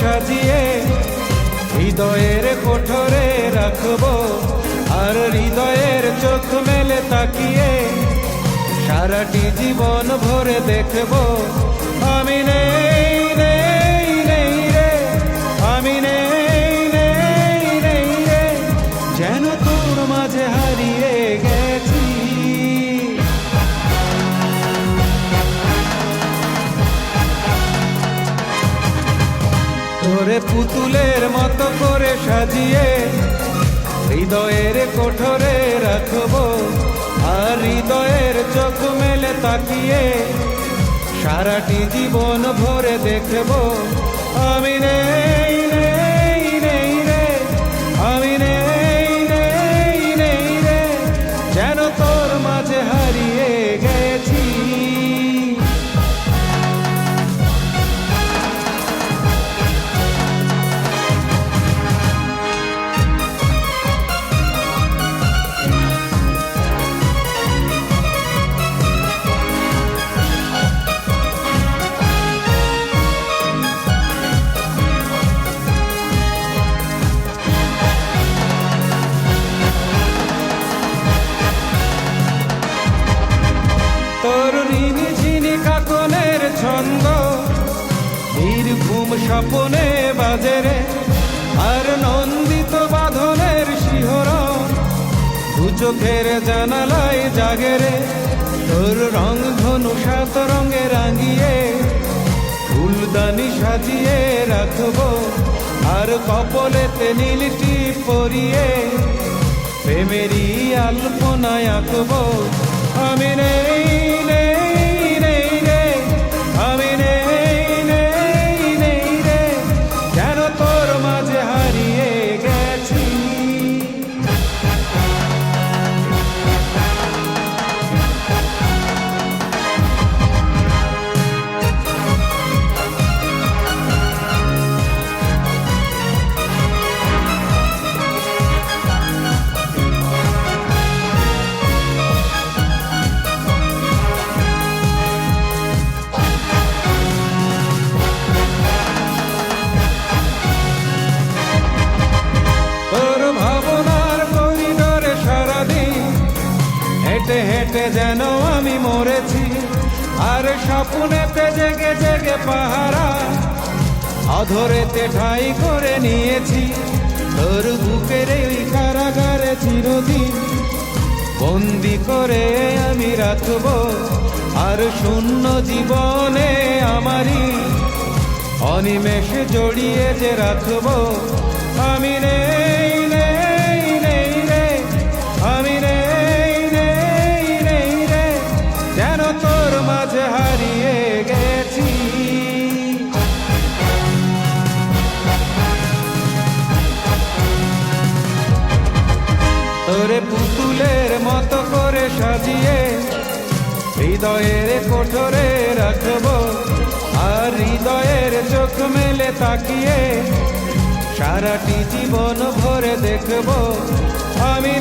সাজিয়ে হৃদয়ের কোঠরে রাখবো, আর হৃদয়ের চোখ মেলে তাকিয়ে সারাটি জীবন ভরে দেখবো আমি নেই নেই নেই রে, আমি নেই নেই নেই রে, যেন তোর মাঝে হারিয়ে গেছি। তোরে পুতুলের মতো করে সাজিয়ে হৃদয়ের কোঠরে রাখবো, আর হৃদয়ের চোখ মেলে তাকিয়ে সারাটি জীবন ভরে দেখবো আমি নেই নেই নেই রে, আমি নেই নেই নেই রে, যেন তোর মাঝে হারিয়ে গেছি। তোর রিনি ঝিনি কাকনের ছন্দ নির্ঘুম স্বপনে বাজে রে, আর নন্দিত বাঁধনের শিহরণ দু চোখের জানালায় জাগে রে। তোর রং ধনু সাত রঙে রাঙিয়ে ফুলদানি সাজিয়ে রাখবো, আর কপলেতে নীলটি পরিয়ে প্রেমেরই আলপনায় আঁকবো আমি নেই নেই নেই রে, আমি নেই নেই নেই রে, যেন তোর মাঝে হারিয়ে গেছি। হেঁটে হেঁটে যেন আমি মরেছি, আর স্বপ্নেতে জেগে জেগে পাহারা অধরেতে ঠাই করে নিয়েছি। তোর বুকের এই কারাগারে চিরদিন বন্দি করে আমি রাখবো, আর শূন্য জীবনে আমারই অনিমেষে জড়িয়ে যে রাখবো আমি নেই নেই নেই রে, আমি নেই নেই নেই রে, যেন তোর মাঝে হারিয়ে গেছি। তোরে পুতুলের মতো করে সাজিয়ে হৃদয়ের কোঠরে রাখবো, আর হৃদয়ের চোখ মেলে তাকিয়ে সারাটি জীবন ভরে দেখবো আমি